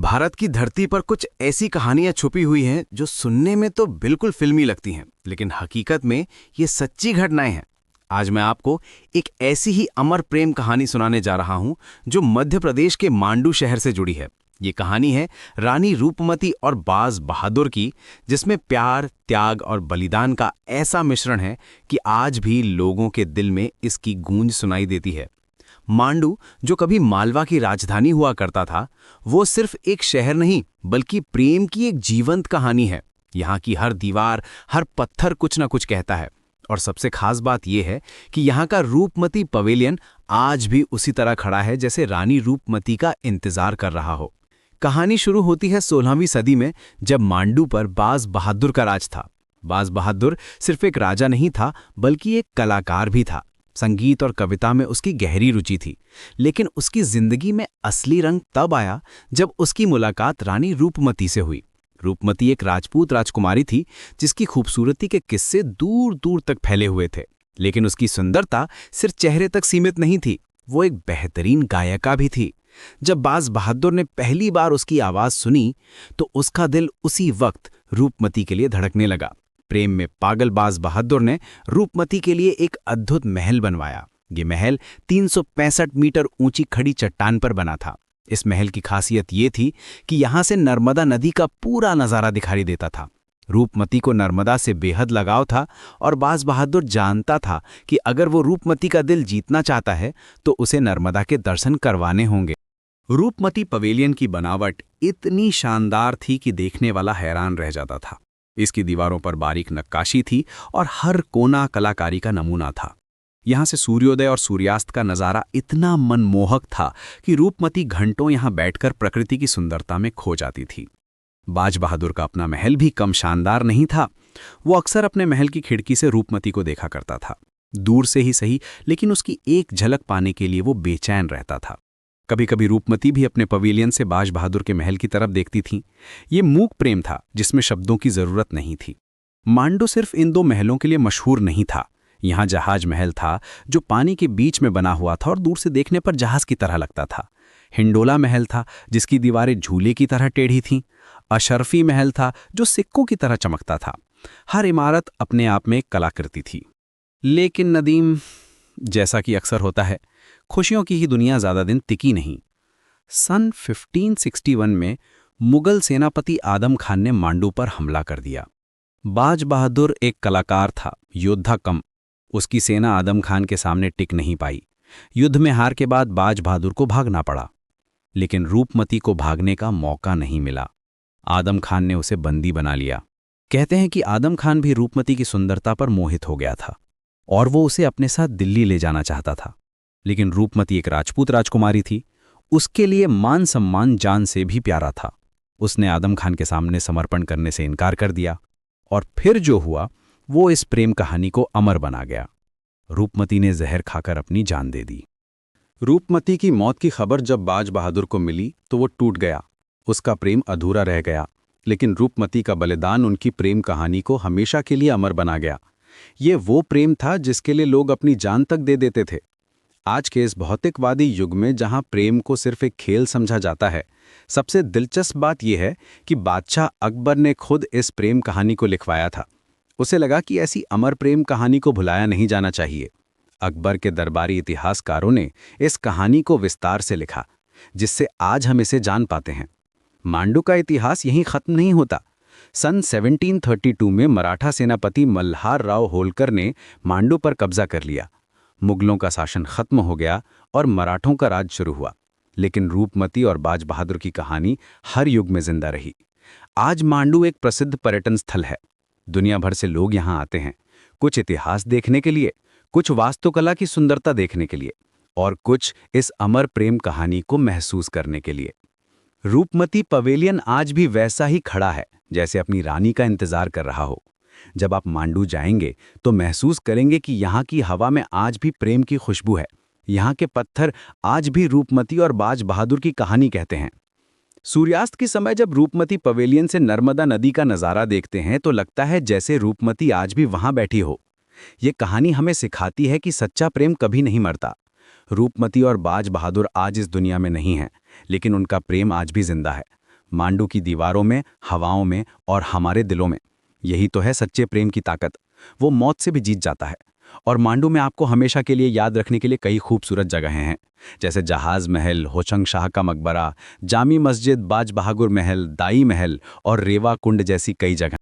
भारत की धरती पर कुछ ऐसी कहानियां छुपी हुई हैं जो सुनने में तो बिल्कुल फिल्मी लगती हैं, लेकिन हकीकत में ये सच्ची घटनाएं हैं। आज मैं आपको एक ऐसी ही अमर प्रेम कहानी सुनाने जा रहा हूं जो मध्य प्रदेश के मांडू शहर से जुड़ी है। ये कहानी है रानी रूपमती और बाज बहादुर की, जिसमें प्यार, त्याग और बलिदान का ऐसा मिश्रण है कि आज भी लोगों के दिल में इसकी गूंज सुनाई देती है। मांडू, जो कभी मालवा की राजधानी हुआ करता था, वो सिर्फ एक शहर नहीं बल्कि प्रेम की एक जीवंत कहानी है। यहाँ की हर दीवार, हर पत्थर कुछ न कुछ कहता है। और सबसे खास बात यह है कि यहाँ का रूपमती पवेलियन आज भी उसी तरह खड़ा है जैसे रानी रूपमती का इंतजार कर रहा हो। कहानी शुरू होती है 16वीं सदी में, जब मांडू पर बाज बहादुर का राज था। बाज बहादुर सिर्फ एक राजा नहीं था बल्कि एक कलाकार भी था। संगीत और कविता में उसकी गहरी रुचि थी, लेकिन उसकी जिंदगी में असली रंग तब आया जब उसकी मुलाकात रानी रूपमती से हुई। रूपमती एक राजपूत राजकुमारी थी जिसकी खूबसूरती के किस्से दूर दूर तक फैले हुए थे, लेकिन उसकी सुंदरता सिर्फ चेहरे तक सीमित नहीं थी, वो एक बेहतरीन गायिका भी थी। जब बाज बहादुर ने पहली बार उसकी आवाज सुनी तो उसका दिल उसी वक्त रूपमती के लिए धड़कने लगा। प्रेम में पागल बाज बहादुर ने रूपमती के लिए एक अद्भुत महल बनवाया। ये महल 365 मीटर ऊंची खड़ी चट्टान पर बना था। इस महल की खासियत ये थी कि यहाँ से नर्मदा नदी का पूरा नज़ारा दिखाई देता था। रूपमती को नर्मदा से बेहद लगाव था और बाज बहादुर जानता था कि अगर वो रूपमती का दिल जीतना चाहता है तो उसे नर्मदा के दर्शन करवाने होंगे। रूपमती पवेलियन की बनावट इतनी शानदार थी कि देखने वाला हैरान रह जाता था। इसकी दीवारों पर बारीक नक्काशी थी और हर कोना कलाकारी का नमूना था। यहाँ से सूर्योदय और सूर्यास्त का नज़ारा इतना मनमोहक था कि रूपमती घंटों यहाँ बैठकर प्रकृति की सुंदरता में खो जाती थी। बाज बहादुर का अपना महल भी कम शानदार नहीं था। वो अक्सर अपने महल की खिड़की से रूपमती को देखा करता था, दूर से ही सही, लेकिन उसकी एक झलक पाने के लिए वो बेचैन रहता था। कभी कभी रूपमती भी अपने पवेलियन से बाज बहादुर के महल की तरफ देखती थी। ये मूक प्रेम था जिसमें शब्दों की जरूरत नहीं थी। मांडू सिर्फ इन दो महलों के लिए मशहूर नहीं था। यहाँ जहाज महल था जो पानी के बीच में बना हुआ था और दूर से देखने पर जहाज की तरह लगता था। हिंडोला महल था जिसकी दीवारें झूले की तरह टेढ़ी थीं। अशरफी महल था जो सिक्कों की तरह चमकता था। हर इमारत अपने आप में एक कलाकृति थी। लेकिन नदीम, जैसा कि अक्सर होता है, खुशियों की ही दुनिया ज्यादा दिन टिकी नहीं। सन 1561 में मुगल सेनापति आदम खान ने मांडू पर हमला कर दिया। बाज बहादुर एक कलाकार था, योद्धा कम। उसकी सेना आदम खान के सामने टिक नहीं पाई। युद्ध में हार के बाद बाज बहादुर को भागना पड़ा, लेकिन रूपमती को भागने का मौका नहीं मिला। आदम खान ने उसे बंदी बना लिया। कहते हैं कि आदम खान भी रूपमती की सुंदरता पर मोहित हो गया था और वो उसे अपने साथ दिल्ली ले जाना चाहता था। लेकिन रूपमती एक राजपूत राजकुमारी थी। उसके लिए मान सम्मान जान से भी प्यारा था। उसने आदम खान के सामने समर्पण करने से इनकार कर दिया और फिर जो हुआ वो इस प्रेम कहानी को अमर बना गया। रूपमती ने जहर खाकर अपनी जान दे दी। रूपमती की मौत की खबर जब बाज बहादुर को मिली तो वो टूट गया। उसका प्रेम अधूरा रह गया, लेकिन रूपमती का बलिदान उनकी प्रेम कहानी को हमेशा के लिए अमर बना गया। ये वो प्रेम था जिसके लिए लोग अपनी जान तक दे देते थे। आज के इस भौतिकवादी युग में जहां प्रेम को सिर्फ एक खेल समझा जाता है, सबसे दिलचस्प बात यह है कि बादशाह अकबर ने खुद इस प्रेम कहानी को लिखवाया था। उसे लगा कि ऐसी अमर प्रेम कहानी को भुलाया नहीं जाना चाहिए। अकबर के दरबारी इतिहासकारों ने इस कहानी को विस्तार से लिखा, जिससे आज हम इसे जान पाते हैं। मांडू का इतिहास यहीं खत्म नहीं होता। सन 1732 में मराठा सेनापति मल्हार राव होलकर ने मांडू पर कब्जा कर लिया। मुगलों का शासन खत्म हो गया और मराठों का राज शुरू हुआ। लेकिन रूपमती और बाज बहादुर की कहानी हर युग में जिंदा रही। आज मांडू एक प्रसिद्ध पर्यटन स्थल है। दुनिया भर से लोग यहाँ आते हैं, कुछ इतिहास देखने के लिए, कुछ वास्तुकला की सुंदरता देखने के लिए और कुछ इस अमर प्रेम कहानी को महसूस करने के लिए। रूपमती पवेलियन आज भी वैसा ही खड़ा है जैसे अपनी रानी का इंतजार कर रहा हो। जब आप मांडू जाएंगे तो महसूस करेंगे कि यहाँ की हवा में आज भी प्रेम की खुशबू है। यहाँ के पत्थर आज भी रूपमती और बाज बहादुर की कहानी कहते हैं। सूर्यास्त के समय जब रूपमती पवेलियन से नर्मदा नदी का नज़ारा देखते हैं तो लगता है जैसे रूपमती आज भी वहाँ बैठी हो। ये कहानी हमें सिखाती है कि सच्चा प्रेम कभी नहीं मरता। रूपमती और बाज बहादुर आज इस दुनिया में नहीं हैं, लेकिन उनका प्रेम आज भी जिंदा है। मांडू की दीवारों में, हवाओं में और हमारे दिलों में। यही तो है सच्चे प्रेम की ताकत। वो मौत से भी जीत जाता है। और मांडू में आपको हमेशा के लिए याद रखने के लिए कई खूबसूरत जगहें हैं, जैसे जहाज महल, होचंग शाह का मकबरा, जामी मस्जिद, बाज बहादुर महल, दाई महल और रेवा कुंड जैसी कई जगह।